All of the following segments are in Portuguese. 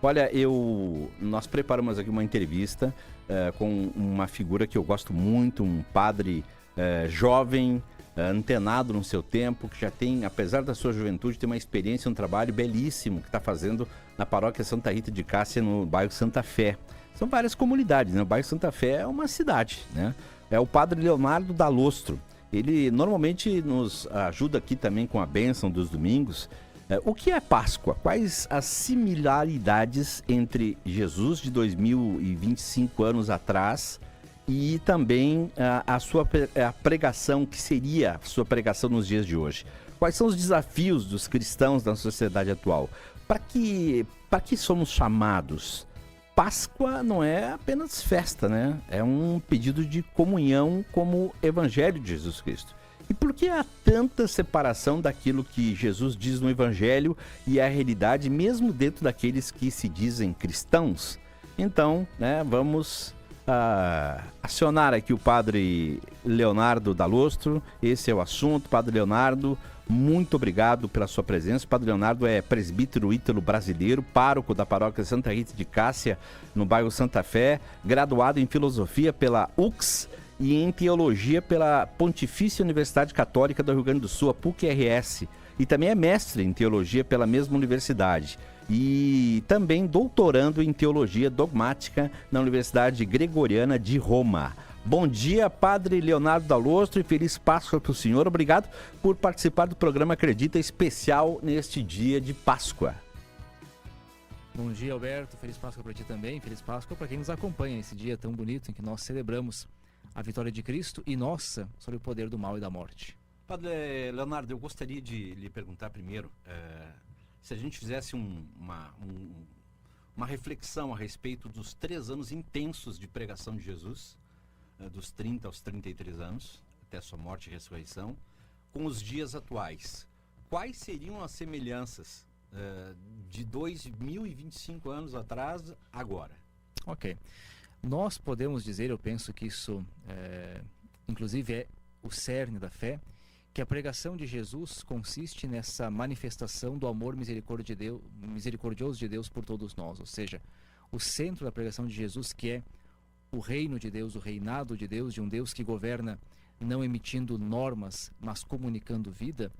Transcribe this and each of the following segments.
Olha, nós preparamos aqui uma entrevista com uma figura que eu gosto muito, um padre jovem, antenado no seu tempo, que já tem, apesar da sua juventude, tem uma experiência, um trabalho belíssimo que está fazendo na paróquia Santa Rita de Cássia, no bairro Santa Fé. São várias comunidades, né? O bairro Santa Fé é uma cidade, né? É o padre Leonardo Dall'Ostro. Ele normalmente nos ajuda aqui também com a bênção dos domingos. O que é Páscoa? Quais as similaridades entre Jesus de 2025 anos atrás e também a pregação, que seria a sua pregação nos dias de hoje? Quais são os desafios dos cristãos na sociedade atual? Para que somos chamados? Páscoa não é apenas festa, né? É um pedido de comunhão como Evangelho de Jesus Cristo. E por que há tanta separação daquilo que Jesus diz no Evangelho e a realidade, mesmo dentro daqueles que se dizem cristãos? Então, né, vamos acionar aqui o padre Leonardo Dall'Ostro. Esse é o assunto. Padre Leonardo, muito obrigado pela sua presença. O padre Leonardo é presbítero ítalo-brasileiro, pároco da paróquia Santa Rita de Cássia, no bairro Santa Fé, graduado em filosofia pela UX e em teologia pela Pontifícia Universidade Católica do Rio Grande do Sul, a PUC-RS, e também é mestre em teologia pela mesma universidade e também doutorando em teologia dogmática na Universidade Gregoriana de Roma. Bom dia, padre Leonardo Dall'Ostro, e feliz Páscoa para o senhor. Obrigado por participar do programa Acredita especial neste dia de Páscoa. Bom dia, Alberto. Feliz Páscoa para ti também. Feliz Páscoa para quem nos acompanha nesse dia tão bonito em que nós celebramos a vitória de Cristo e nossa sobre o poder do mal e da morte. Padre Leonardo, eu gostaria de lhe perguntar primeiro, se a gente fizesse uma reflexão a respeito dos 3 anos intensos de pregação de Jesus, dos 30 aos 33 anos, até sua morte e ressurreição, com os dias atuais. Quais seriam as semelhanças de 2025 anos atrás, agora? Ok. Nós podemos dizer, eu penso que isso, inclusive, é o cerne da fé, que a pregação de Jesus consiste nessa manifestação do amor misericordioso de Deus por todos nós. Ou seja, o centro da pregação de Jesus, que é o reino de Deus, o reinado de Deus, de um Deus que governa não emitindo normas, mas comunicando vida,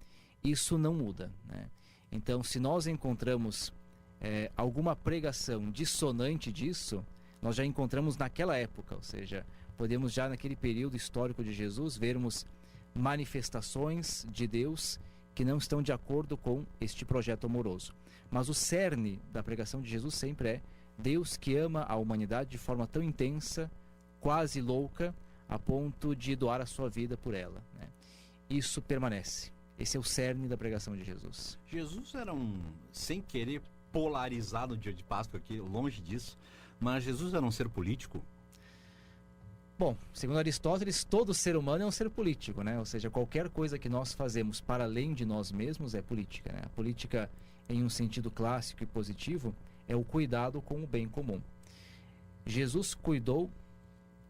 isso não muda, né? Então, se nós encontramos alguma pregação dissonante disso, nós já encontramos naquela época, ou seja, podemos já naquele período histórico de Jesus vermos manifestações de Deus que não estão de acordo com este projeto amoroso. Mas o cerne da pregação de Jesus sempre é Deus que ama a humanidade de forma tão intensa, quase louca, a ponto de doar a sua vida por ela, né? Isso permanece. Esse é o cerne da pregação de Jesus. Jesus era sem querer polarizar no dia de Páscoa aqui, longe disso, mas Jesus era um ser político? Bom, segundo Aristóteles, todo ser humano é um ser político, né? Ou seja, qualquer coisa que nós fazemos para além de nós mesmos é política, né? A política, em um sentido clássico e positivo, é o cuidado com o bem comum. Jesus cuidou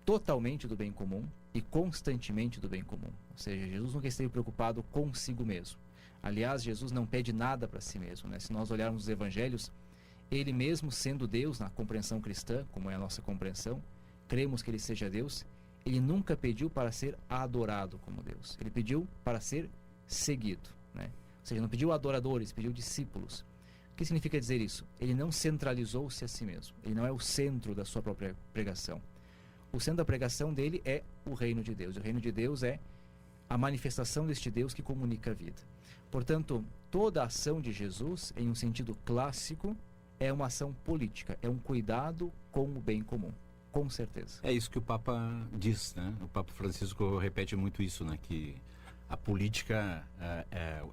totalmente do bem comum e constantemente do bem comum. Ou seja, Jesus nunca esteve preocupado consigo mesmo. Aliás, Jesus não pede nada para si mesmo, né? Se nós olharmos os evangelhos, ele mesmo sendo Deus, na compreensão cristã, como é a nossa compreensão, cremos que ele seja Deus, ele nunca pediu para ser adorado como Deus. Ele pediu para ser seguido, né? Ou seja, não pediu adoradores, pediu discípulos. O que significa dizer isso? Ele não centralizou-se a si mesmo. Ele não é o centro da sua própria pregação. O centro da pregação dele é o reino de Deus. O reino de Deus é a manifestação deste Deus que comunica a vida. Portanto, toda a ação de Jesus, em um sentido clássico, é uma ação política, é um cuidado com o bem comum. Com certeza. É isso que o Papa diz, né? O Papa Francisco repete muito isso, né? Que a política,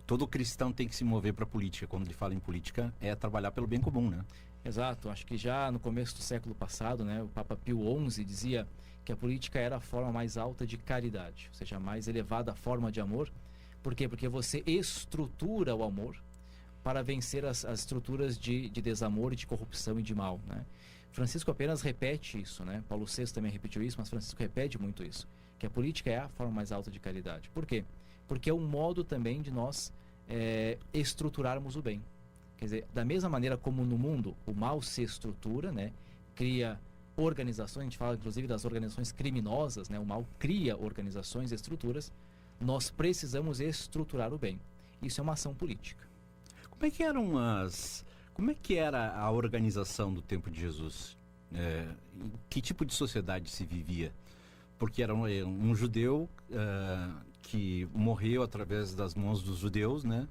todo cristão tem que se mover para a política. Quando ele fala em política, é trabalhar pelo bem comum, né? Exato. Acho que já no começo do século passado, né, o Papa Pio XI dizia que a política era a forma mais alta de caridade, ou seja, a mais elevada forma de amor. Por quê? Porque você estrutura o amor para vencer as estruturas de desamor, de corrupção e de mal, né? Francisco apenas repete isso, né? Paulo VI também repetiu isso, mas Francisco repete muito isso, que a política é a forma mais alta de caridade. Por quê? Porque é um modo também de nós estruturarmos o bem. Quer dizer, da mesma maneira como no mundo o mal se estrutura, né? Cria organizações, a gente fala inclusive das organizações criminosas, né? O mal cria organizações e estruturas. Nós precisamos estruturar o bem. Isso é uma ação política. Como é que era a organização do tempo de Jesus? Em que tipo de sociedade se vivia? Porque era um judeu que morreu através das mãos dos judeus, né?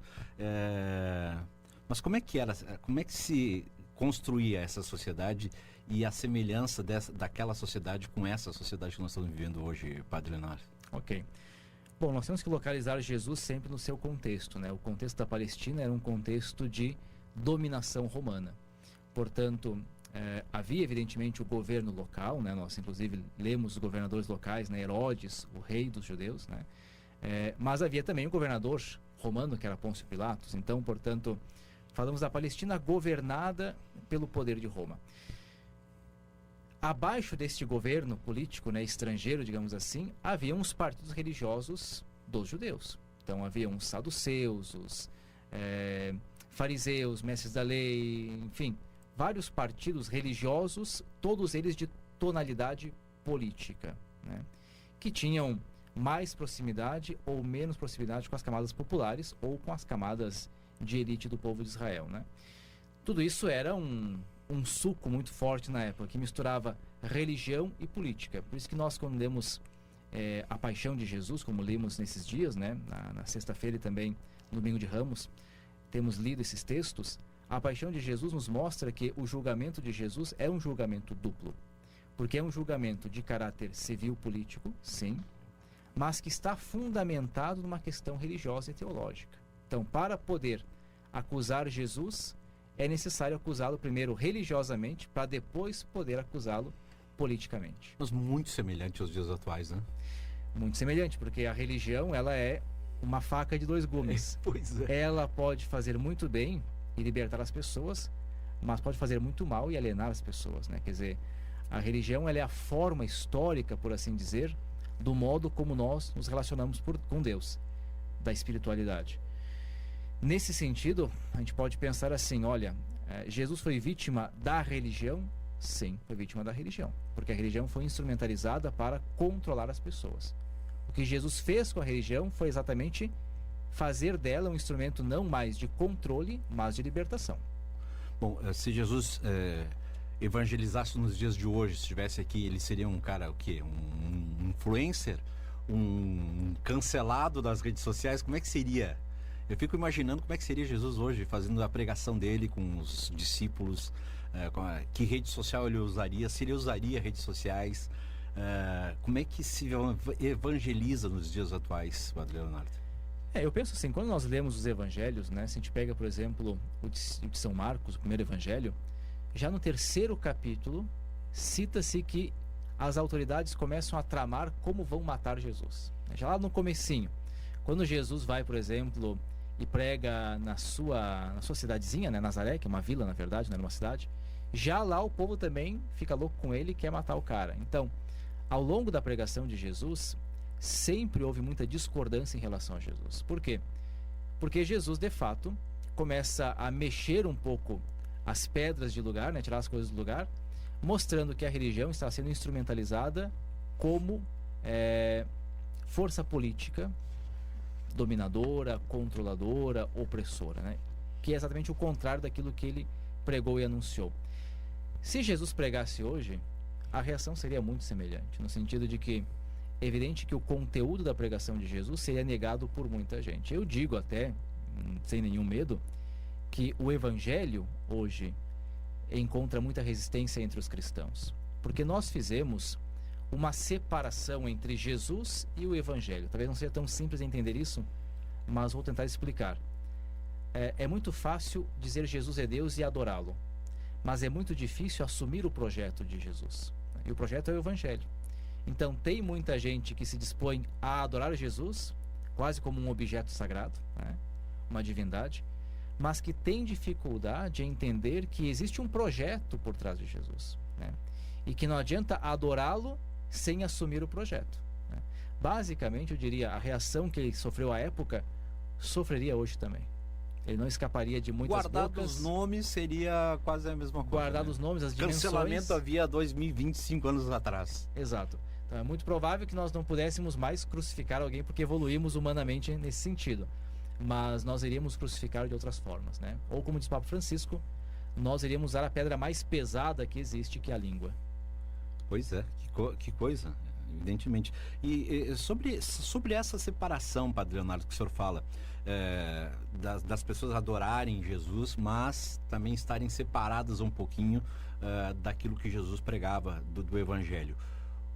Mas como é que era? Como é que se construía essa sociedade e a semelhança daquela sociedade com essa sociedade que nós estamos vivendo hoje, Padre Leonardo? Ok. Bom, nós temos que localizar Jesus sempre no seu contexto, né? O contexto da Palestina era um contexto de dominação romana. Portanto, havia evidentemente o governo local, né? Nós inclusive lemos os governadores locais, né? Herodes, o rei dos judeus, né? Mas havia também o governador romano, que era Pôncio Pilatos. Então, portanto, falamos da Palestina governada pelo poder de Roma. Abaixo deste governo político, né, estrangeiro, digamos assim, haviam os partidos religiosos dos judeus. Então, haviam os saduceus, os fariseus, mestres da lei, enfim, vários partidos religiosos, todos eles de tonalidade política, né, que tinham mais proximidade ou menos proximidade com as camadas populares ou com as camadas de elite do povo de Israel, né? Tudo isso era um suco muito forte na época, que misturava religião e política. Por isso que nós, quando lemos a Paixão de Jesus, como lemos nesses dias, né, na sexta-feira e também no Domingo de Ramos, temos lido esses textos. A Paixão de Jesus nos mostra que o julgamento de Jesus é um julgamento duplo, porque é um julgamento de caráter civil-político, sim, mas que está fundamentado numa questão religiosa e teológica. Então, para poder acusar Jesus, é necessário acusá-lo primeiro religiosamente, para depois poder acusá-lo politicamente. Mas muito semelhante aos dias atuais, né? Muito semelhante, porque a religião, ela é uma faca de dois gumes. Pois é. Ela pode fazer muito bem e libertar as pessoas, mas pode fazer muito mal e alienar as pessoas, né? Quer dizer, a religião, ela é a forma histórica, por assim dizer, do modo como nós nos relacionamos com Deus, da espiritualidade. Nesse sentido, a gente pode pensar assim, olha, Jesus foi vítima da religião? Sim, foi vítima da religião, porque a religião foi instrumentalizada para controlar as pessoas. O que Jesus fez com a religião foi exatamente fazer dela um instrumento não mais de controle, mas de libertação. Bom, se Jesus evangelizasse nos dias de hoje, se estivesse aqui, ele seria um cara, o quê? Um influencer? Um cancelado das redes sociais? Como é que seria? Eu fico imaginando como é que seria Jesus hoje, fazendo a pregação dele com os discípulos, que rede social ele usaria, se ele usaria redes sociais, como é que se evangeliza nos dias atuais, Padre Leonardo? Eu penso assim, quando nós lemos os evangelhos, né, se a gente pega, por exemplo, o de São Marcos, o primeiro evangelho, já no terceiro capítulo, cita-se que as autoridades começam a tramar como vão matar Jesus. Já lá no comecinho, quando Jesus vai, por exemplo, e prega na sua cidadezinha, né, Nazaré, que é uma vila, na verdade, não era uma cidade, já lá o povo também fica louco com ele e quer matar o cara. Então, ao longo da pregação de Jesus, sempre houve muita discordância em relação a Jesus. Por quê? Porque Jesus, de fato, começa a mexer um pouco as pedras de lugar, né, tirar as coisas do lugar, mostrando que a religião está sendo instrumentalizada como força política dominadora, controladora, opressora, né? Que é exatamente o contrário daquilo que ele pregou e anunciou. Se Jesus pregasse hoje, a reação seria muito semelhante, no sentido de que é evidente que o conteúdo da pregação de Jesus seria negado por muita gente. Eu digo até, sem nenhum medo, que o evangelho hoje encontra muita resistência entre os cristãos, porque nós fizemos uma separação entre Jesus e o evangelho. Talvez não seja tão simples entender isso, mas vou tentar explicar. É muito fácil dizer Jesus é Deus e adorá-lo, mas é muito difícil assumir o projeto de Jesus. E o projeto é o evangelho. Então tem muita gente que se dispõe a adorar Jesus, quase como um objeto sagrado, né? Uma divindade, mas que tem dificuldade em entender que existe um projeto por trás de Jesus, né? E que não adianta adorá-lo sem assumir o projeto, né? Basicamente, eu diria, a reação que ele sofreu à época, sofreria hoje também. Ele não escaparia de muitas Guardado bocas. os nomes seria quase a mesma coisa. Guardado os nomes, as dimensões. Cancelamento havia 2025 anos atrás. Exato. Então é muito provável que nós não pudéssemos mais crucificar alguém porque evoluímos humanamente nesse sentido. Mas nós iríamos crucificar de outras formas, né? Ou como diz o Papa Francisco, nós iríamos usar a pedra mais pesada que existe, que é a língua. Pois é, que coisa, evidentemente. E sobre essa separação, Padre Leonardo, que o senhor fala, das pessoas adorarem Jesus, mas também estarem separadas um pouquinho daquilo que Jesus pregava, do Evangelho.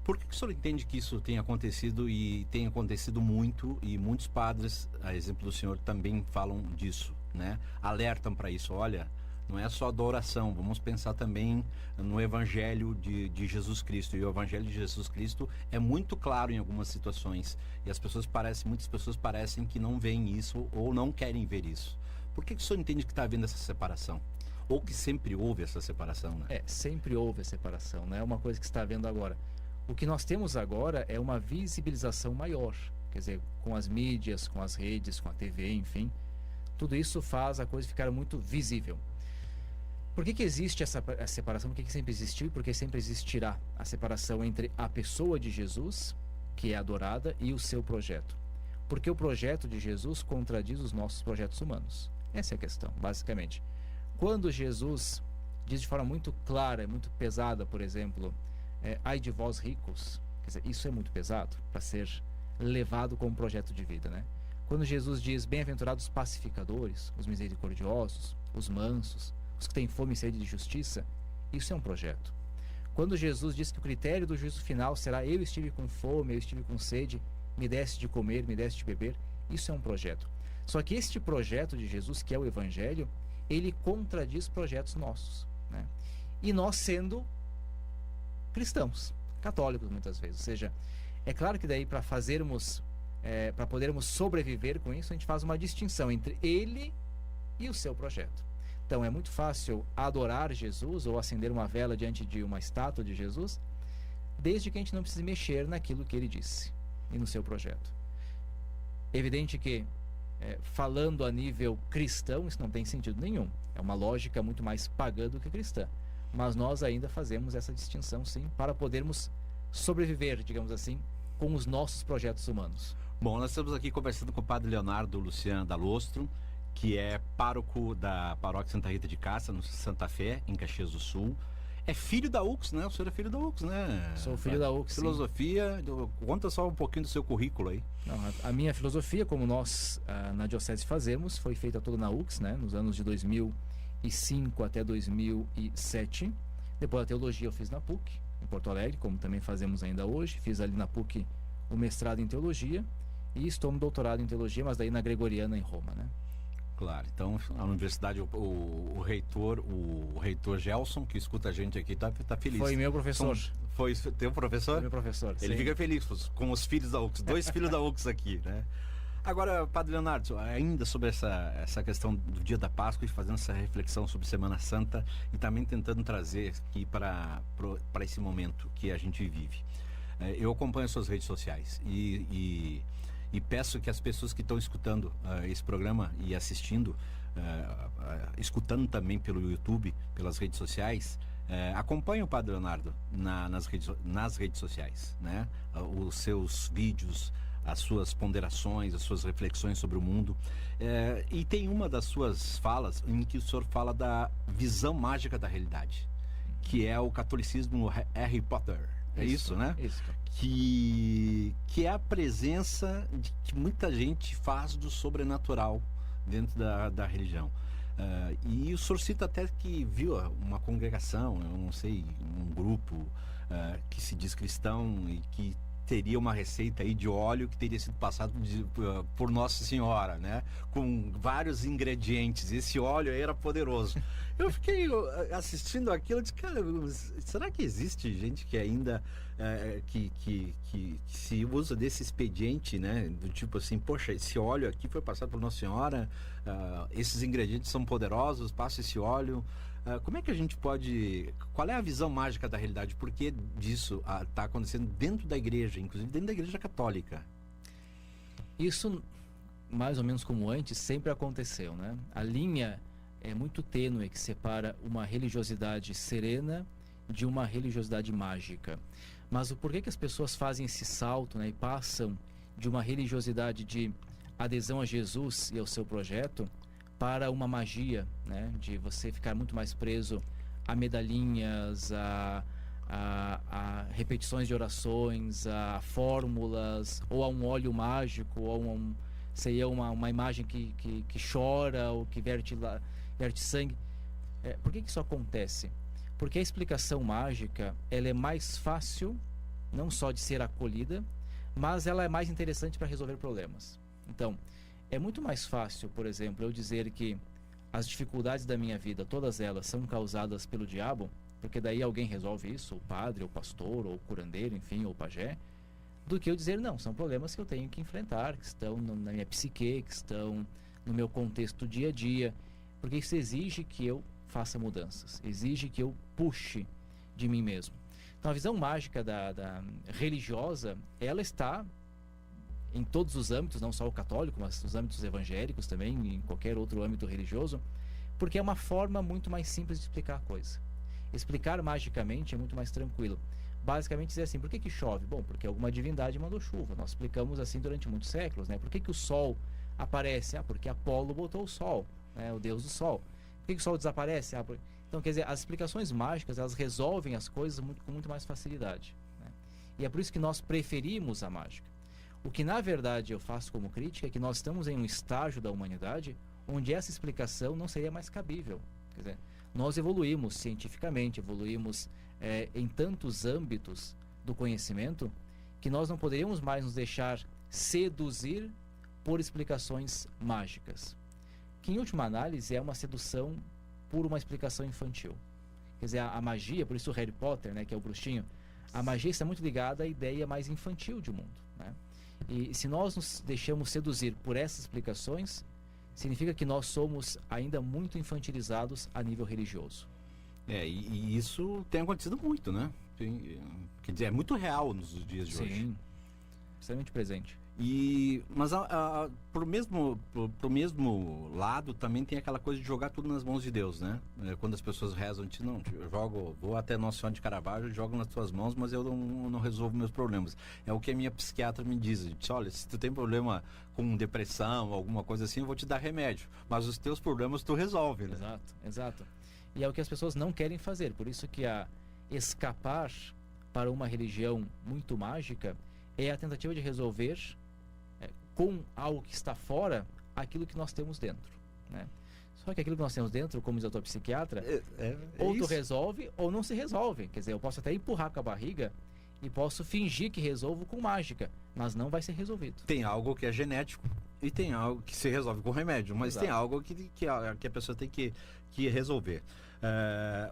Por que o senhor entende que isso tem acontecido e tem acontecido muito, e muitos padres, a exemplo do senhor, também falam disso, né? Alertam para isso. Olha, não é só adoração, vamos pensar também no Evangelho de Jesus Cristo. E o Evangelho de Jesus Cristo é muito claro em algumas situações. E muitas pessoas parecem que não veem isso ou não querem ver isso. Por que o senhor entende que está havendo essa separação? Ou que sempre houve essa separação, né? Sempre houve a separação, não é uma coisa que está havendo agora. O que nós temos agora é uma visibilização maior, quer dizer, com as mídias, com as redes, com a TV, enfim. Tudo isso faz a coisa ficar muito visível. Por que existe essa separação? Por que sempre existiu e por que sempre existirá a separação entre a pessoa de Jesus, que é adorada, e o seu projeto? Porque o projeto de Jesus contradiz os nossos projetos humanos. Essa é a questão, basicamente. Quando Jesus diz de forma muito clara, muito pesada, por exemplo, ai de vós ricos, quer dizer, isso é muito pesado para ser levado como projeto de vida, né? Quando Jesus diz, bem-aventurados os pacificadores, os misericordiosos, os mansos, os que têm fome e sede de justiça, isso é um projeto. Quando Jesus diz que o critério do juízo final será eu estive com fome, eu estive com sede, me deste de comer, me deste de beber, isso é um projeto. Só que este projeto de Jesus, que é o Evangelho, ele contradiz projetos nossos, né? E nós sendo cristãos, católicos muitas vezes, ou seja, é claro que daí para podermos sobreviver com isso, a gente faz uma distinção entre ele e o seu projeto. Então é muito fácil adorar Jesus ou acender uma vela diante de uma estátua de Jesus, desde que a gente não precise mexer naquilo que ele disse e no seu projeto. Evidente que falando a nível cristão, isso não tem sentido nenhum. É uma lógica muito mais pagã do que cristã. Mas nós ainda fazemos essa distinção, sim, para podermos sobreviver, digamos assim, com os nossos projetos humanos. Bom, nós estamos aqui conversando com o Padre Leonardo Lucian Dall'Ostro, que é pároco da Paróquia Santa Rita de Cássia, no Santa Fé, em Caxias do Sul. É filho da UX, né? O senhor é filho da UX, né? Sou filho da UX, Filosofia, conta só um pouquinho do seu currículo aí. Não, a minha filosofia, como nós na Diocese fazemos, foi feita toda na UX, né? Nos anos de 2005 até 2007. Depois a teologia eu fiz na PUC, em Porto Alegre, como também fazemos ainda hoje. Fiz ali na PUC o mestrado em teologia e estou no doutorado em teologia, mas daí na Gregoriana em Roma, né? Claro, então a universidade, o reitor Gelson, que escuta a gente aqui, tá feliz. Foi meu professor. Foi teu professor? Foi meu professor, Ele sim. fica feliz com os filhos da UX, 2 filhos da UX aqui, né? Agora, Padre Leonardo, ainda sobre essa questão do dia da Páscoa e fazendo essa reflexão sobre Semana Santa e também tentando trazer aqui para esse momento que a gente vive. Eu acompanho as suas redes sociais e peço que as pessoas que estão escutando esse programa e assistindo, escutando também pelo YouTube, pelas redes sociais, acompanhem o Padre Leonardo nas redes sociais, né? Os seus vídeos, as suas ponderações, as suas reflexões sobre o mundo. E tem uma das suas falas em que o senhor fala da visão mágica da realidade, que é o catolicismo Harry Potter. É isso, né? Isso. Que é a presença que muita gente faz do sobrenatural dentro da religião. E o senhor cita até que viu uma congregação, eu não sei, um grupo que se diz cristão e que teria uma receita aí de óleo que teria sido passado por Nossa Senhora, né? Com vários ingredientes. Esse óleo aí era poderoso. Eu fiquei assistindo aquilo e disse, cara, será que existe gente que ainda que se usa desse expediente, né? Do tipo assim, poxa, esse óleo aqui foi passado por Nossa Senhora, esses ingredientes são poderosos, passa esse óleo. Como é que a gente pode... Qual é a visão mágica da realidade? Por que disso está acontecendo dentro da igreja, inclusive dentro da igreja católica? Isso mais ou menos como antes, sempre aconteceu, né? A linha é muito tênue que separa uma religiosidade serena de uma religiosidade mágica. Mas o porquê que as pessoas fazem esse salto, né, e passam de uma religiosidade de adesão a Jesus e ao seu projeto para uma magia, né, de você ficar muito mais preso a medalhinhas, a repetições de orações, a fórmulas, ou a um óleo mágico, ou seria uma imagem que chora ou que verte sangue. Por que isso acontece? Porque a explicação mágica, ela é mais fácil, não só de ser acolhida, mas ela é mais interessante para resolver problemas. Então, é muito mais fácil, por exemplo, eu dizer que as dificuldades da minha vida, todas elas são causadas pelo diabo, porque daí alguém resolve isso, o padre, o pastor, ou o curandeiro, enfim, ou o pajé, do que eu dizer, não, são problemas que eu tenho que enfrentar, que estão na minha psique, que estão no meu contexto dia a dia, porque isso exige que eu faça mudanças, exige que eu puxe de mim mesmo. Então a visão mágica da religiosa, ela está em todos os âmbitos, não só o católico, mas os âmbitos evangélicos também, em qualquer outro âmbito religioso, porque é uma forma muito mais simples de explicar a coisa. Explicar magicamente é muito mais tranquilo. Basicamente dizer assim, por que chove? Bom, porque alguma divindade mandou chuva. Nós explicamos assim durante muitos séculos, né? Por que o sol aparece? Porque Apolo botou o sol, né? O deus do sol. Por que o sol desaparece? Então, quer dizer, as explicações mágicas, elas resolvem as coisas com muito mais facilidade, né? E é por isso que nós preferimos a mágica. O que, na verdade, eu faço como crítica é que nós estamos em um estágio da humanidade onde essa explicação não seria mais cabível. Quer dizer, nós evoluímos cientificamente, evoluímos em tantos âmbitos do conhecimento que nós não poderíamos mais nos deixar seduzir por explicações mágicas, que em última análise é uma sedução por uma explicação infantil. Quer dizer, a magia, por isso o Harry Potter, né, que é o bruxinho, a magia está muito ligada à ideia mais infantil de mundo, né? E se nós nos deixamos seduzir por essas explicações, significa que nós somos ainda muito infantilizados a nível religioso. E isso tem acontecido muito, né? Quer dizer, é muito real nos dias de hoje. Sim, extremamente presente. Mas pro mesmo lado também tem aquela coisa de jogar tudo nas mãos de Deus, né? Quando as pessoas rezam, vou até Nossa Senhora de Caravaggio, jogo nas tuas mãos, mas eu não resolvo meus problemas. É o que a minha psiquiatra me diz. Diz, olha, se tu tem problema com depressão, alguma coisa assim, eu vou te dar remédio. Mas os teus problemas tu resolve, né? Exato. E é o que as pessoas não querem fazer. Por isso que escapar para uma religião muito mágica é a tentativa de resolver com algo que está fora aquilo que nós temos dentro, né? Só que aquilo que nós temos dentro, como diz o doutor psiquiatra, ou tu resolve ou não se resolve. Quer dizer, eu posso até empurrar com a barriga e posso fingir que resolvo com mágica, mas não vai ser resolvido. Tem algo que é genético e tem algo que se resolve com remédio, mas tem algo que a pessoa tem que resolver.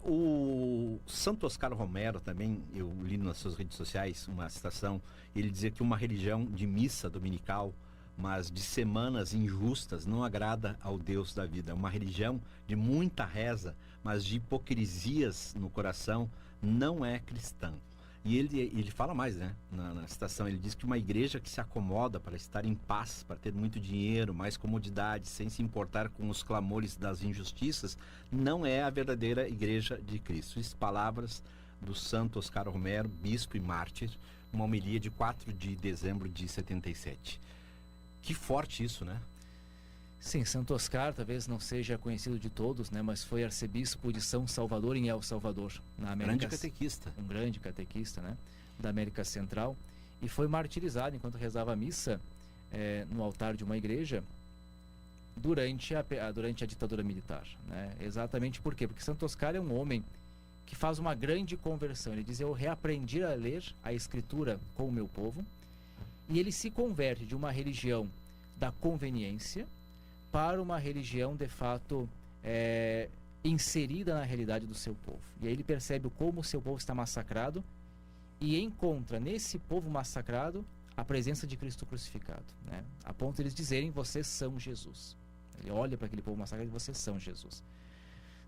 O Santo Oscar Romero também, eu li nas suas redes sociais uma citação, ele dizia que uma religião de missa dominical, mas de semanas injustas, não agrada ao Deus da vida. Uma religião de muita reza, mas de hipocrisias no coração, não é cristã. E ele fala mais, né? Na citação, ele diz que uma igreja que se acomoda para estar em paz, para ter muito dinheiro, mais comodidade, sem se importar com os clamores das injustiças, não é a verdadeira igreja de Cristo. Isso, palavras do Santo Oscar Romero, bispo e mártir, uma homilia de 4 de dezembro de 77. Que forte isso, né? Sim, Santo Oscar talvez não seja conhecido de todos, né? Mas foi arcebispo de São Salvador, em El Salvador, na América. Grande catequista. Um grande catequista, né? Da América Central. E foi martirizado enquanto rezava a missa no altar de uma igreja durante a ditadura militar, né? Exatamente por quê? Porque Santo Oscar é um homem que faz uma grande conversão. Ele diz, eu reaprendi a ler a escritura com o meu povo, e ele se converte de uma religião da conveniência para uma religião de fato inserida na realidade do seu povo. E aí ele percebe como o seu povo está massacrado e encontra nesse povo massacrado a presença de Cristo crucificado, né? A ponto de eles dizerem, vocês são Jesus. Ele olha para aquele povo massacrado e diz, vocês são Jesus.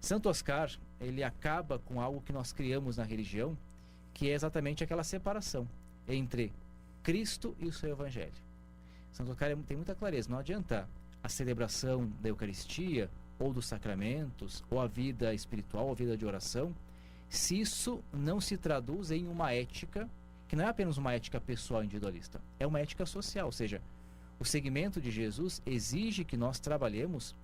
Santo Oscar, ele acaba com algo que nós criamos na religião, que é exatamente aquela separação entre Cristo e o seu Evangelho. Santo Oscar tem muita clareza. Não adianta a celebração da Eucaristia, ou dos sacramentos, ou a vida espiritual, ou a vida de oração, se isso não se traduz em uma ética, que não é apenas uma ética pessoal individualista, é uma ética social. Ou seja, o segmento de Jesus exige que nós trabalhemos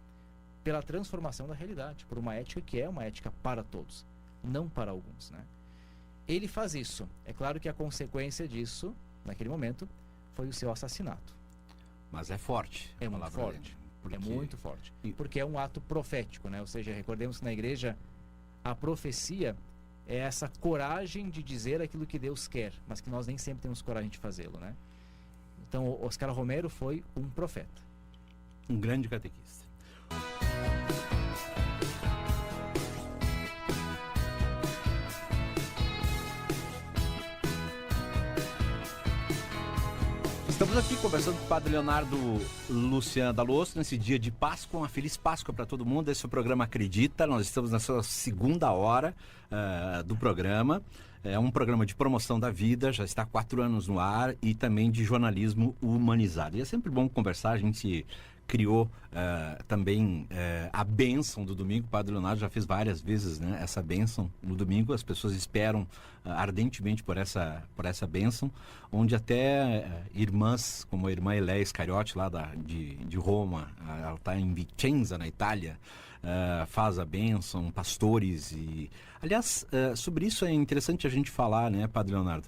pela transformação da realidade, por uma ética que é uma ética para todos, não para alguns, né? Ele faz isso. É claro que a consequência disso, naquele momento, foi o seu assassinato. Mas é forte. É muito forte. É muito forte. Porque é um ato profético, né? Ou seja, recordemos que na igreja a profecia é essa coragem de dizer aquilo que Deus quer, mas que nós nem sempre temos coragem de fazê-lo, né? Então, Oscar Romero foi um profeta. Um grande catequista. Estamos aqui conversando com o Padre Leonardo Luciano Dall'Osso nesse dia de Páscoa. Uma feliz Páscoa para todo mundo. Esse é o programa Acredita. Nós estamos na sua segunda hora do programa. É um programa de promoção da vida, já está há 4 anos no ar, e também de jornalismo humanizado. E é sempre bom conversar. A gente criou também a bênção do domingo. O Padre Leonardo já fez várias vezes, né, essa bênção no domingo. As pessoas esperam ardentemente por essa bênção, onde até irmãs, como a irmã Eléia Iscariote, lá de Roma, ela está em Vicenza, na Itália, faz a bênção, pastores. E aliás, sobre isso é interessante a gente falar, né, Padre Leonardo?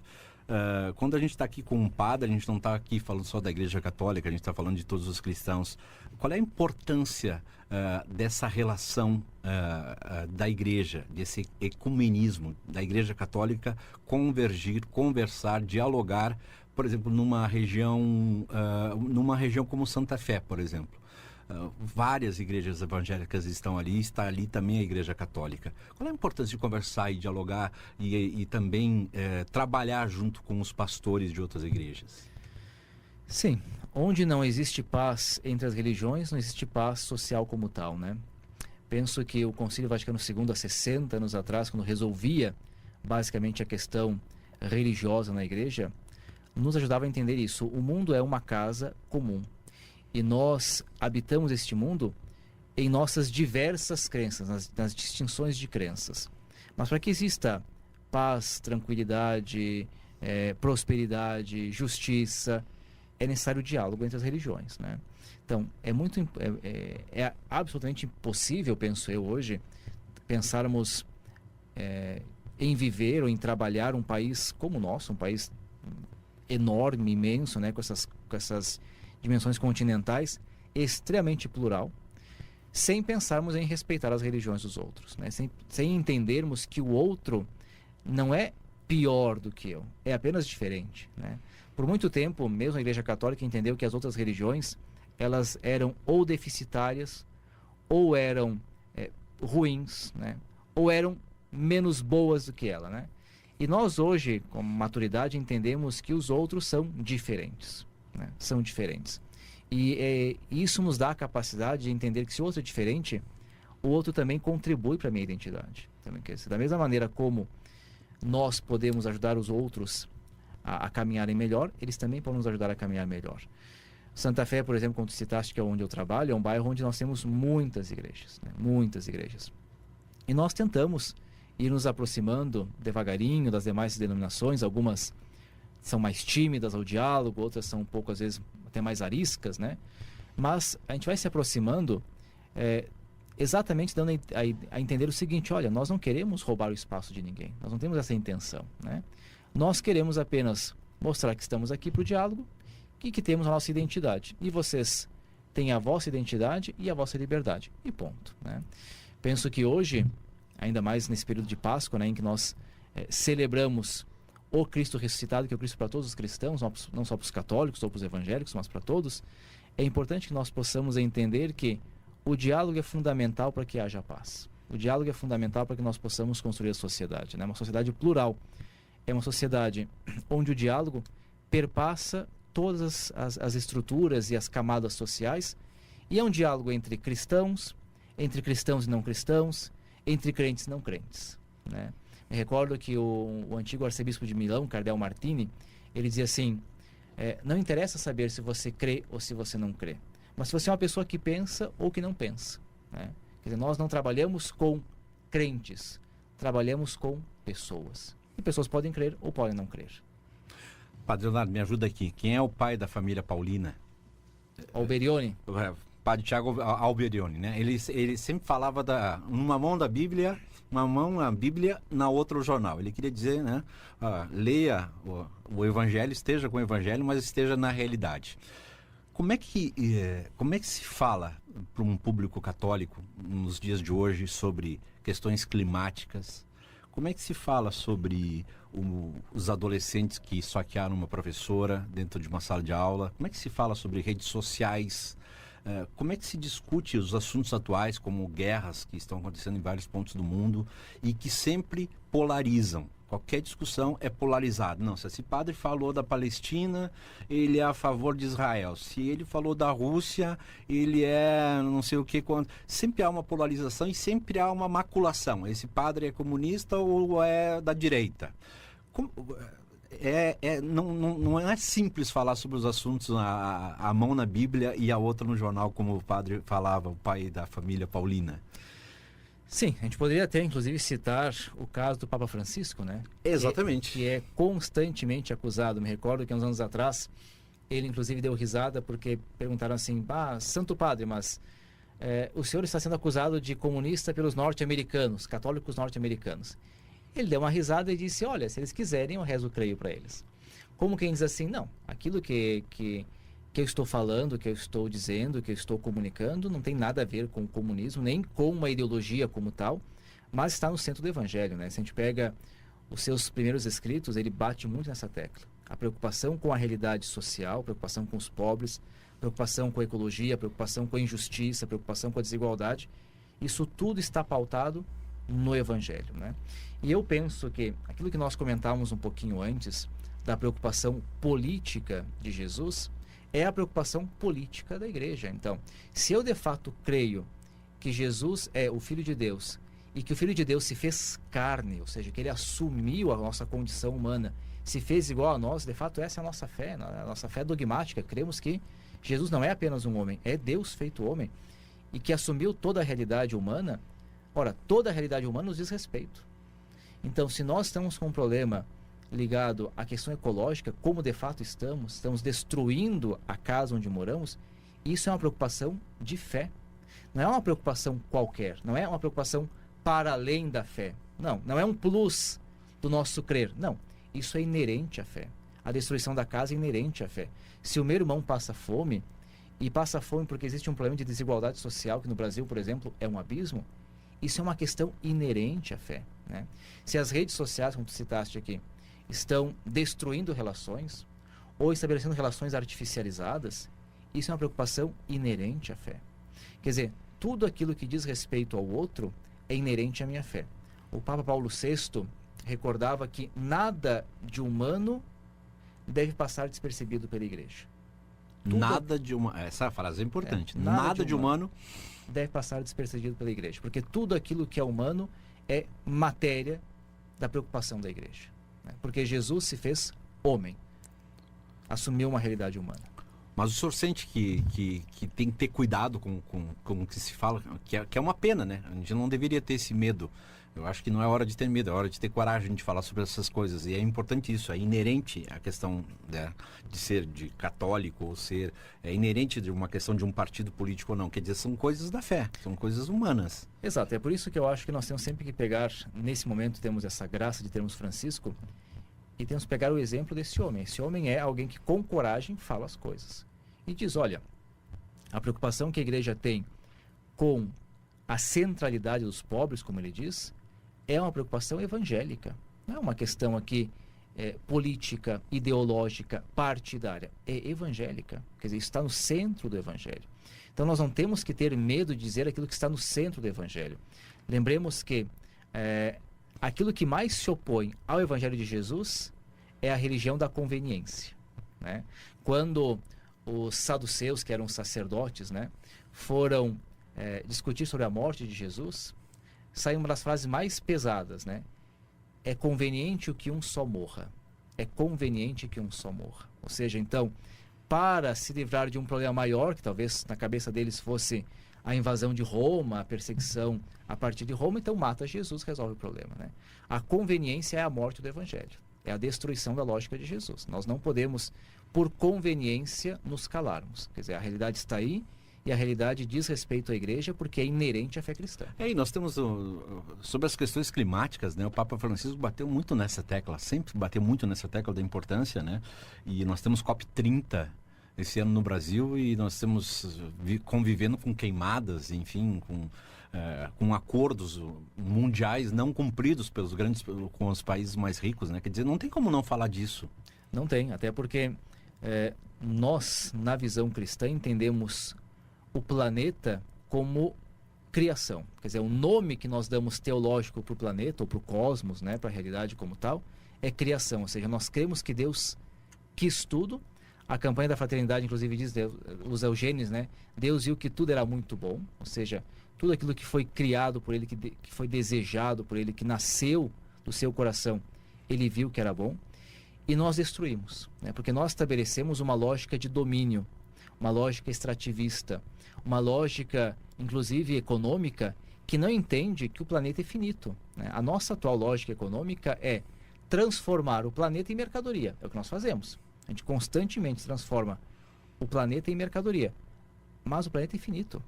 Quando a gente está aqui com um padre, a gente não está aqui falando só da Igreja Católica, a gente está falando de todos os cristãos. Qual é a importância dessa relação da Igreja, desse ecumenismo, da Igreja Católica convergir, conversar, dialogar, por exemplo, numa região como Santa Fé, por exemplo? Várias igrejas evangélicas estão ali, está ali também a Igreja Católica. Qual é a importância de conversar e dialogar e também trabalhar junto com os pastores de outras igrejas? Sim, onde não existe paz entre as religiões, não existe paz social como tal, né? Penso que o Concílio Vaticano II, há 60 anos atrás, quando resolvia basicamente a questão religiosa na igreja, nos ajudava a entender isso. O mundo é uma casa comum. E nós habitamos este mundo em nossas diversas crenças, nas distinções de crenças. Mas para que exista paz, tranquilidade, prosperidade, justiça, é necessário diálogo entre as religiões, né? Então, é absolutamente impossível, penso eu hoje, pensarmos em viver ou em trabalhar um país como o nosso, um país enorme, imenso, né, com essas dimensões continentais, extremamente plural, sem pensarmos em respeitar as religiões dos outros, né? Sem entendermos que o outro não é pior do que eu, é apenas diferente, né? Por muito tempo, mesmo a Igreja Católica entendeu que as outras religiões, elas eram ou deficitárias, ou eram ruins, né? Ou eram menos boas do que ela, né? E nós hoje, com maturidade, entendemos que os outros são diferentes, né? São diferentes. E isso nos dá a capacidade de entender que se o outro é diferente, o outro também contribui para a minha identidade. Então, da mesma maneira como nós podemos ajudar os outros a caminharem melhor, eles também podem nos ajudar a caminhar melhor. Santa Fé, por exemplo, como tu citaste, que é onde eu trabalho, é um bairro onde nós temos muitas igrejas, né? Muitas igrejas. E nós tentamos ir nos aproximando devagarinho das demais denominações. Algumas são mais tímidas ao diálogo, outras são um pouco, às vezes, até mais ariscas, né? Mas a gente vai se aproximando exatamente dando a entender o seguinte: olha, nós não queremos roubar o espaço de ninguém, nós não temos essa intenção, né? Nós queremos apenas mostrar que estamos aqui para o diálogo e que temos a nossa identidade. E vocês têm a vossa identidade e a vossa liberdade. E ponto, né? Penso que hoje, ainda mais nesse período de Páscoa, né, em que nós celebramos o Cristo ressuscitado, que é o Cristo para todos os cristãos, não só para os católicos ou para os evangélicos, mas para todos, é importante que nós possamos entender que o diálogo é fundamental para que haja paz. O diálogo é fundamental para que nós possamos construir a sociedade, né? Uma sociedade plural. É uma sociedade onde o diálogo perpassa todas as estruturas e as camadas sociais, e é um diálogo entre cristãos e não cristãos, entre crentes e não crentes, né? Me recordo que o antigo arcebispo de Milão, Cardeal Martini, ele dizia assim: Não interessa saber se você crê ou se você não crê, mas se você é uma pessoa que pensa ou que não pensa, né? Quer dizer, nós não trabalhamos com crentes, trabalhamos com pessoas. E pessoas podem crer ou podem não crer. Padre Leonardo, me ajuda aqui. Quem é o pai da família Paulina? Alberione? Padre Tiago Alberione, né? Ele sempre falava numa mão da Bíblia, uma mão a Bíblia, na outra o jornal. Ele queria dizer, né? Leia o Evangelho, esteja com o Evangelho, mas esteja na realidade. Como é que se fala para um público católico nos dias de hoje sobre questões climáticas? Como é que se fala sobre os adolescentes que esfaquearam uma professora dentro de uma sala de aula? Como é que se fala sobre redes sociais? Como é que se discute os assuntos atuais, como guerras que estão acontecendo em vários pontos do mundo e que sempre polarizam? Qualquer discussão é polarizada. Não, se esse padre falou da Palestina, ele é a favor de Israel. Se ele falou da Rússia, ele é não sei o que. Sempre há uma polarização e sempre há uma maculação. Esse padre é comunista ou é da direita? Não é simples falar sobre os assuntos a mão na Bíblia e a outra no jornal, como o padre falava, o pai da família Paulina. Sim, a gente poderia até, inclusive, citar o caso do Papa Francisco, né? Exatamente. Que é constantemente acusado. Me recordo que uns anos atrás, ele, inclusive, deu risada porque perguntaram assim, Santo Padre, mas o senhor está sendo acusado de comunista pelos norte-americanos, católicos norte-americanos. Ele deu uma risada e disse, olha, se eles quiserem, eu rezo o creio para eles. Como quem diz assim, não, aquilo que eu estou falando, que eu estou dizendo, que eu estou comunicando, não tem nada a ver com o comunismo, nem com uma ideologia como tal, mas está no centro do Evangelho, né? Se a gente pega os seus primeiros escritos, ele bate muito nessa tecla. A preocupação com a realidade social, preocupação com os pobres, preocupação com a ecologia, preocupação com a injustiça, preocupação com a desigualdade, isso tudo está pautado no Evangelho, né? E eu penso que aquilo que nós comentávamos um pouquinho antes, da preocupação política de Jesus, é a preocupação política da igreja. Então, se eu de fato creio que Jesus é o Filho de Deus e que o Filho de Deus se fez carne, ou seja, que ele assumiu a nossa condição humana, se fez igual a nós, de fato essa é a nossa fé, a nossa fé dogmática. Cremos que Jesus não é apenas um homem, é Deus feito homem e que assumiu toda a realidade humana. Ora, toda a realidade humana nos diz respeito. Então, se nós estamos com um problema ligado à questão ecológica, como de fato estamos destruindo a casa onde moramos, isso é uma preocupação de fé. Não é uma preocupação qualquer, não é uma preocupação para além da fé. Não é um plus do nosso crer. Não, isso é inerente à fé. A destruição da casa é inerente à fé. Se o meu irmão passa fome, e passa fome porque existe um problema de desigualdade social, que no Brasil, por exemplo, é um abismo, isso é uma questão inerente à fé, né? Se as redes sociais, como tu citaste aqui, estão destruindo relações ou estabelecendo relações artificializadas, isso é uma preocupação inerente à fé. Quer dizer, tudo aquilo que diz respeito ao outro é inerente à minha fé. O Papa Paulo VI recordava que nada de humano deve passar despercebido pela igreja. Essa frase é importante. Nada de humano deve passar despercebido pela igreja, porque tudo aquilo que é humano é matéria da preocupação da igreja, né? Porque Jesus se fez homem, assumiu uma realidade humana. Mas o senhor sente que tem que ter cuidado com o que se fala, que é uma pena, né? A gente não deveria ter esse medo. Eu acho que não é hora de ter medo, é hora de ter coragem de falar sobre essas coisas. E é importante isso, é inerente a questão de ser de católico ou ser... É inerente de uma questão de um partido político ou não. Quer dizer, são coisas da fé, são coisas humanas. Exato, é por isso que eu acho que nós temos sempre que pegar, nesse momento temos essa graça de termos Francisco, e temos que pegar o exemplo desse homem. Esse homem é alguém que com coragem fala as coisas. E diz, olha, a preocupação que a igreja tem com a centralidade dos pobres, como ele diz, é uma preocupação evangélica. Não é uma questão aqui política, ideológica, partidária. É evangélica. Quer dizer, está no centro do evangelho. Então nós não temos que ter medo de dizer aquilo que está no centro do evangelho. Lembremos que aquilo que mais se opõe ao evangelho de Jesus é a religião da conveniência, né? Quando os saduceus, que eram sacerdotes, né, foram discutir sobre a morte de Jesus, saiu uma das frases mais pesadas, né? É conveniente o que um só morra. é conveniente que um só morra. Ou seja, então, para se livrar de um problema maior, que talvez na cabeça deles fosse a invasão de Roma, a perseguição a partir de Roma, então mata Jesus, resolve o problema, né? A conveniência é a morte do Evangelho, é a destruição da lógica de Jesus. Nós não podemos, por conveniência, nos calarmos. Quer dizer, a realidade está aí, e a realidade diz respeito à igreja porque é inerente à fé cristã. E nós temos, sobre as questões climáticas, né, o Papa Francisco bateu muito nessa tecla, sempre bateu muito nessa tecla da importância, né? E nós temos COP30 esse ano no Brasil, e nós estamos convivendo com queimadas, enfim, com acordos mundiais não cumpridos com os países mais ricos, né? Quer dizer, não tem como não falar disso. Não tem, até porque nós, na visão cristã, entendemos o planeta como criação. Quer dizer, o nome que nós damos teológico para o planeta, ou para o cosmos, né, para a realidade como tal, é criação. Ou seja, nós cremos que Deus quis tudo. A campanha da fraternidade, inclusive, diz, usa o Gênesis, né? Deus viu que tudo era muito bom. Ou seja, tudo aquilo que foi criado por Ele, que foi desejado por Ele, que nasceu do seu coração, Ele viu que era bom. E nós destruímos, né? Porque nós estabelecemos uma lógica de domínio, uma lógica extrativista, uma lógica, inclusive econômica, que não entende que o planeta é finito, né? A nossa atual lógica econômica é transformar o planeta em mercadoria. É o que nós fazemos. A gente constantemente transforma o planeta em mercadoria. Mas o planeta é finito.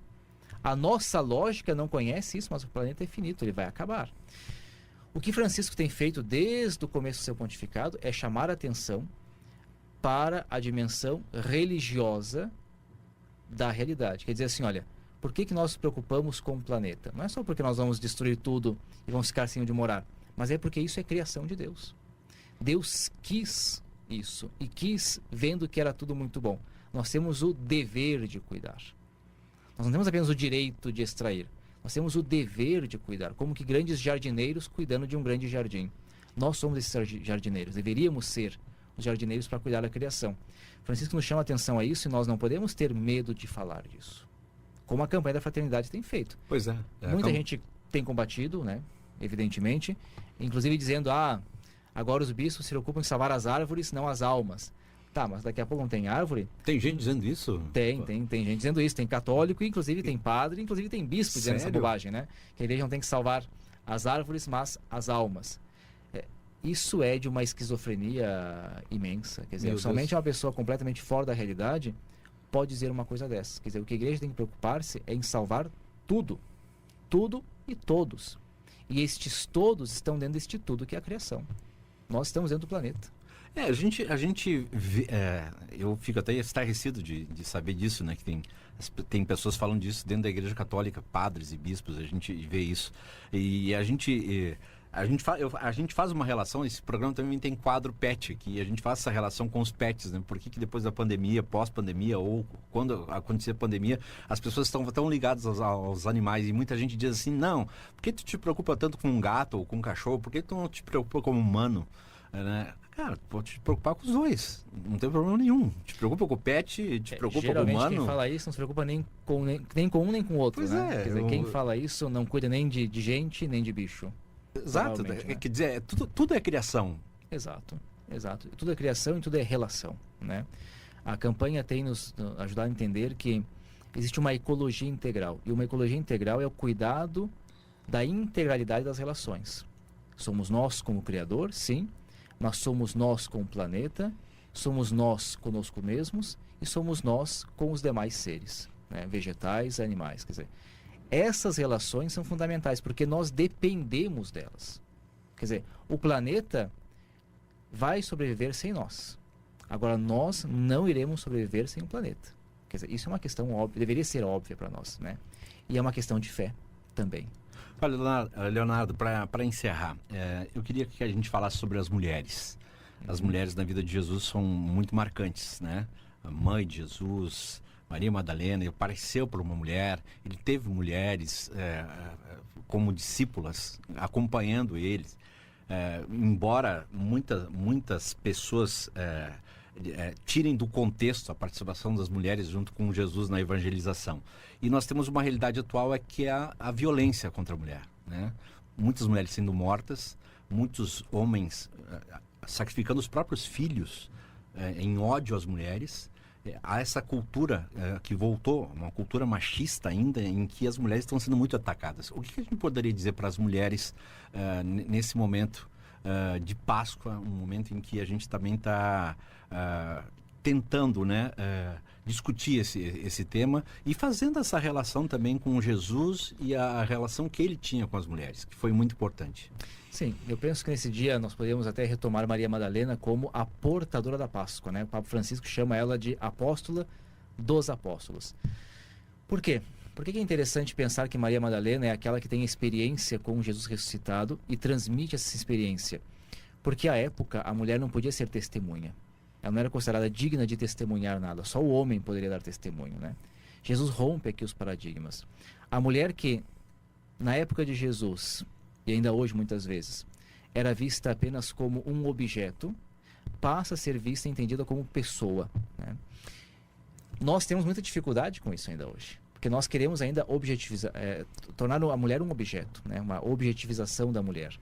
A nossa lógica não conhece isso, mas o planeta é finito, ele vai acabar. O que Francisco tem feito desde o começo do seu pontificado é chamar a atenção para a dimensão religiosa da realidade. Quer dizer assim, olha, por que nós nos preocupamos com o planeta? Não é só porque nós vamos destruir tudo e vamos ficar sem onde morar, mas é porque isso é criação de Deus. Deus quis isso, e quis vendo que era tudo muito bom. Nós temos o dever de cuidar. Nós não temos apenas o direito de extrair, nós temos o dever de cuidar, como que grandes jardineiros cuidando de um grande jardim. Nós somos esses jardineiros, deveríamos ser os jardineiros para cuidar da criação. Francisco nos chama a atenção a isso, e nós não podemos ter medo de falar disso, como a campanha da fraternidade tem feito. Pois é. Muita gente tem combatido, né? Evidentemente, inclusive dizendo, agora os bispos se preocupam em salvar as árvores, não as almas. Tá, mas daqui a pouco não tem árvore? Tem gente dizendo isso? Tem gente dizendo isso. Tem católico, inclusive tem padre, inclusive tem bispo dizendo essa bobagem, né? Que a igreja não tem que salvar as árvores, mas as almas. Isso é de uma esquizofrenia imensa. Quer dizer, somente uma pessoa completamente fora da realidade pode dizer uma coisa dessas. Quer dizer, o que a igreja tem que preocupar-se é em salvar tudo. Tudo e todos. E estes todos estão dentro deste tudo que é a criação. Nós estamos dentro do planeta. Eu fico até estarrecido de saber disso, né? Que tem pessoas falando disso dentro da Igreja Católica, padres e bispos, a gente vê isso. E a gente faz uma relação, esse programa também tem quadro pet, que a gente faz essa relação com os pets, né? Por que depois da pandemia, pós-pandemia, ou quando acontecer a pandemia, as pessoas estão tão ligadas aos animais, e muita gente diz assim, não, por que tu te preocupa tanto com um gato ou com um cachorro? Por que tu não te preocupa como humano? Né? Cara, pode te preocupar com os dois, não tem problema nenhum. Te preocupa com o pet, te preocupa com o humano. Quem fala isso não se preocupa nem com um nem com o outro, pois né? É, quer dizer, quem fala isso não cuida nem de gente, nem de bicho. Exato, né? Quer dizer, tudo é criação. Exato. Tudo é criação e tudo é relação, né? A campanha tem nos ajudado a entender que existe uma ecologia integral. E uma ecologia integral é o cuidado da integralidade das relações. Somos nós como Criador, sim, mas somos nós com o planeta, somos nós conosco mesmos e somos nós com os demais seres, né? Vegetais, animais. Quer dizer, essas relações são fundamentais porque nós dependemos delas. Quer dizer, o planeta vai sobreviver sem nós. Agora, nós não iremos sobreviver sem o planeta. Quer dizer, isso é uma questão óbvia, deveria ser óbvia para nós, né? E é uma questão de fé também. Olha, Leonardo, para encerrar, eu queria que a gente falasse sobre as mulheres. As mulheres na vida de Jesus são muito marcantes, né? A mãe de Jesus, Maria Madalena, ele apareceu por uma mulher, ele teve mulheres como discípulas, acompanhando eles. Embora muitas pessoas tirem do contexto a participação das mulheres junto com Jesus na evangelização. E nós temos uma realidade atual que é a violência contra a mulher, né? Muitas mulheres sendo mortas, muitos homens sacrificando os próprios filhos em ódio às mulheres. Há essa cultura que voltou, uma cultura machista ainda, em que as mulheres estão sendo muito atacadas. O que a gente poderia dizer para as mulheres nesse momento de Páscoa, um momento em que a gente também está tentando, né, discutir esse tema e fazendo essa relação também com Jesus e a relação que ele tinha com as mulheres, que foi muito importante. Sim, eu penso que nesse dia nós podemos até retomar Maria Madalena como a portadora da Páscoa, né? O Papa Francisco chama ela de apóstola dos apóstolos. Por quê? Por que é interessante pensar que Maria Madalena é aquela que tem experiência com Jesus ressuscitado e transmite essa experiência? Porque à época a mulher não podia ser testemunha. Ela não era considerada digna de testemunhar nada. Só o homem poderia dar testemunho, né? Jesus rompe aqui os paradigmas. A mulher que, na época de Jesus, e ainda hoje muitas vezes, era vista apenas como um objeto, passa a ser vista e entendida como pessoa, né? Nós temos muita dificuldade com isso ainda hoje, porque nós queremos ainda objetivizar, tornar a mulher um objeto, né? Uma objetivização da mulher.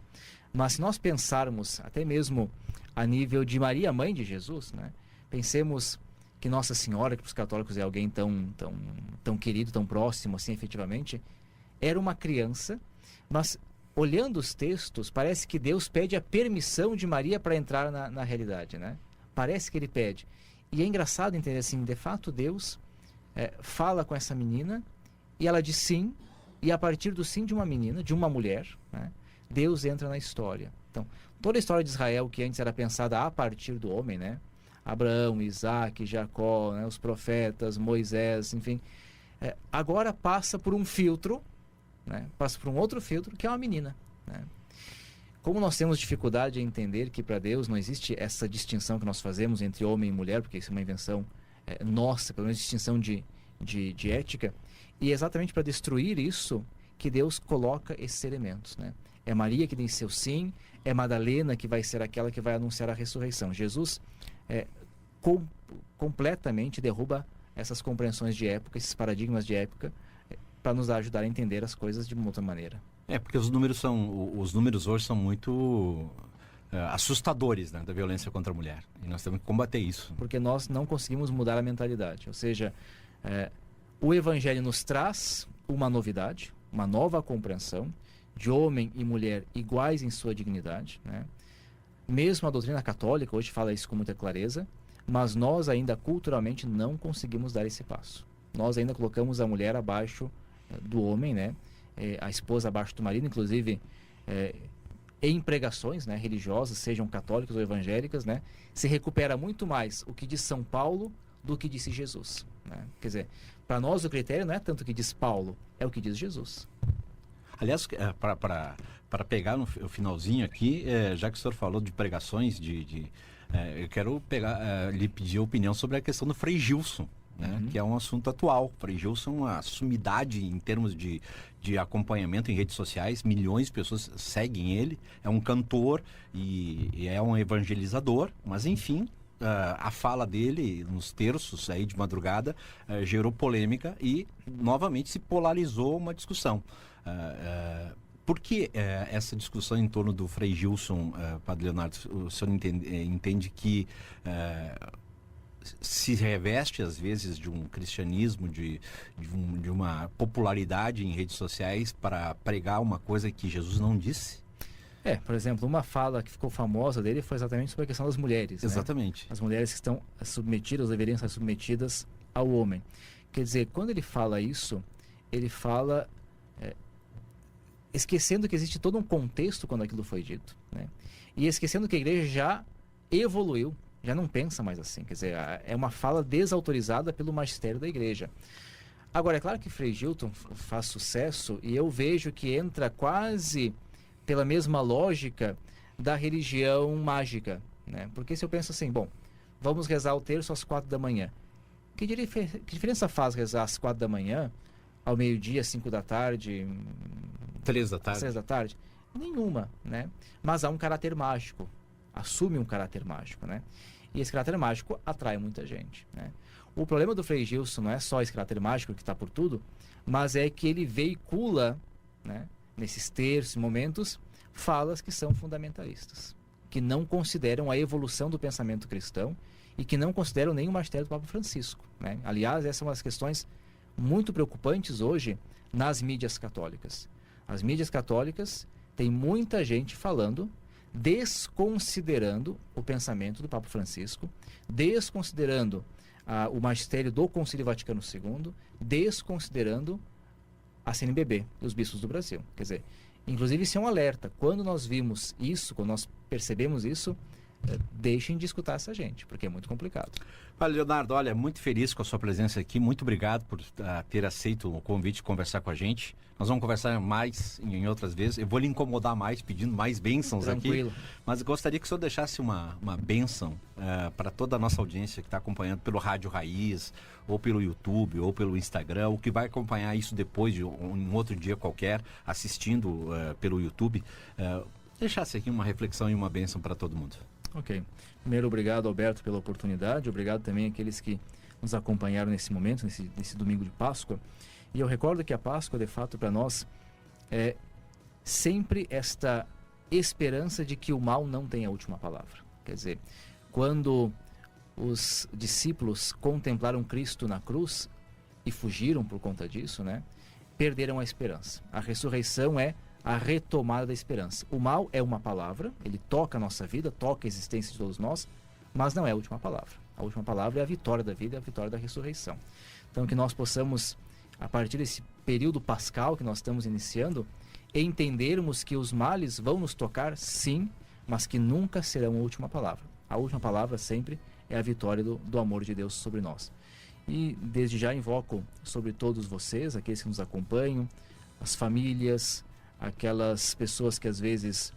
Mas se nós pensarmos até mesmo a nível de Maria, mãe de Jesus, né? Pensemos que Nossa Senhora, que para os católicos é alguém tão querido, tão próximo assim efetivamente, era uma criança, mas olhando os textos, parece que Deus pede a permissão de Maria para entrar na realidade, né? Parece que ele pede. E é engraçado entender assim, de fato Deus fala com essa menina e ela diz sim, e a partir do sim de uma menina, de uma mulher, né, Deus entra na história. Então, toda a história de Israel, que antes era pensada a partir do homem, né? Abraão, Isaac, Jacó, né, os profetas, Moisés, enfim, agora passa por um filtro, né? Passa por um outro filtro, que é uma menina, né? Como nós temos dificuldade em entender que para Deus não existe essa distinção que nós fazemos entre homem e mulher, porque isso é uma invenção nossa, pelo menos distinção de ética, e é exatamente para destruir isso que Deus coloca esses elementos, né? É Maria que tem seu sim, é Madalena que vai ser aquela que vai anunciar a ressurreição. Jesus completamente derruba essas compreensões de época, esses paradigmas de época, para nos ajudar a entender as coisas de uma outra maneira. Porque os números hoje são muito assustadores, né, da violência contra a mulher. E nós temos que combater isso. Porque nós não conseguimos mudar a mentalidade. Ou seja, o Evangelho nos traz uma novidade, uma nova compreensão de homem e mulher iguais em sua dignidade, né? Mesmo a doutrina católica hoje fala isso com muita clareza, mas nós ainda culturalmente não conseguimos dar esse passo. Nós ainda colocamos a mulher abaixo do homem, né? A esposa abaixo do marido, inclusive em pregações, né, religiosas, sejam católicas ou evangélicas, né, se recupera muito mais o que diz São Paulo do que disse Jesus, né? Quer dizer, para nós o critério não é tanto o que diz Paulo, é o que diz Jesus. Aliás, para pegar no finalzinho aqui, já que o senhor falou de pregações, eu quero lhe pedir a opinião sobre a questão do Frei Gilson, né? Que é um assunto atual. Frei Gilson é uma sumidade em termos de acompanhamento em redes sociais, milhões de pessoas seguem ele, é um cantor e é um evangelizador, mas enfim, a fala dele nos terços aí de madrugada gerou polêmica e novamente se polarizou uma discussão. Por que essa discussão em torno do Frei Gilson, Padre Leonardo, o senhor entende que se reveste às vezes de um cristianismo, de uma popularidade em redes sociais para pregar uma coisa que Jesus não disse? Por exemplo, uma fala que ficou famosa dele foi exatamente sobre a questão das mulheres, né? Exatamente. As mulheres que estão submetidas, deveriam estar submetidas ao homem. Quer dizer, quando ele fala isso, ele fala esquecendo que existe todo um contexto quando aquilo foi dito, né? E esquecendo que a igreja já evoluiu, já não pensa mais assim. Quer dizer, é uma fala desautorizada pelo magistério da igreja. Agora, é claro que Frei Gilson faz sucesso e eu vejo que entra quase pela mesma lógica da religião mágica, né? Porque se eu penso assim, bom, vamos rezar o terço às 4 da manhã. Que diferença faz rezar às 4 da manhã, ao meio-dia, 5 da tarde... 3 da tarde. 6 da tarde? Nenhuma, né? Mas há um caráter mágico, assume um caráter mágico, né? E esse caráter mágico atrai muita gente, né? O problema do Frei Gilson não é só esse caráter mágico que está por tudo, mas é que ele veicula, né, nesses terços, momentos, falas que são fundamentalistas, que não consideram a evolução do pensamento cristão e que não consideram nem o magistério do Papa Francisco, né? Aliás, essa é uma das questões muito preocupantes hoje nas mídias católicas. As mídias católicas têm muita gente falando, desconsiderando o pensamento do Papa Francisco, desconsiderando o magistério do Concílio Vaticano II, desconsiderando a CNBB, os bispos do Brasil. Quer dizer, inclusive isso é um alerta. Quando nós vimos isso, quando nós percebemos isso, deixem de escutar essa gente, porque é muito complicado. Olha, Leonardo, olha, muito feliz com a sua presença aqui, muito obrigado por ter aceito o convite de conversar com a gente. Nós vamos conversar mais em outras vezes. Eu vou lhe incomodar mais, pedindo mais bênçãos Tranquilo. aqui. Mas gostaria que o senhor deixasse uma bênção para toda a nossa audiência que está acompanhando pelo Rádio Raiz, ou pelo YouTube, ou pelo Instagram, ou que vai acompanhar isso depois de um outro dia qualquer, assistindo pelo YouTube. Deixasse aqui uma reflexão e uma bênção para todo mundo. Ok. Primeiro, obrigado, Alberto, pela oportunidade. Obrigado também àqueles que nos acompanharam nesse momento, nesse domingo de Páscoa. E eu recordo que a Páscoa, de fato, para nós, é sempre esta esperança de que o mal não tem a última palavra. Quer dizer, quando os discípulos contemplaram Cristo na cruz e fugiram por conta disso, né, perderam a esperança. A ressurreição é a retomada da esperança. O mal é uma palavra, ele toca a nossa vida, toca a existência de todos nós, mas não é a última palavra. A última palavra é a vitória da vida, é a vitória da ressurreição. Então que nós possamos, a partir desse período pascal que nós estamos iniciando, entendermos que os males vão nos tocar, sim, mas que nunca serão a última palavra. A última palavra sempre é a vitória do amor de Deus sobre nós. E desde já invoco sobre todos vocês, aqueles que nos acompanham, as famílias, aquelas pessoas que às vezes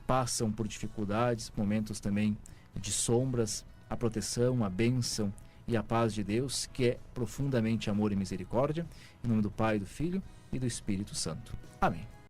passam por dificuldades, momentos também de sombras, a proteção, a bênção e a paz de Deus, que é profundamente amor e misericórdia, em nome do Pai, do Filho e do Espírito Santo. Amém.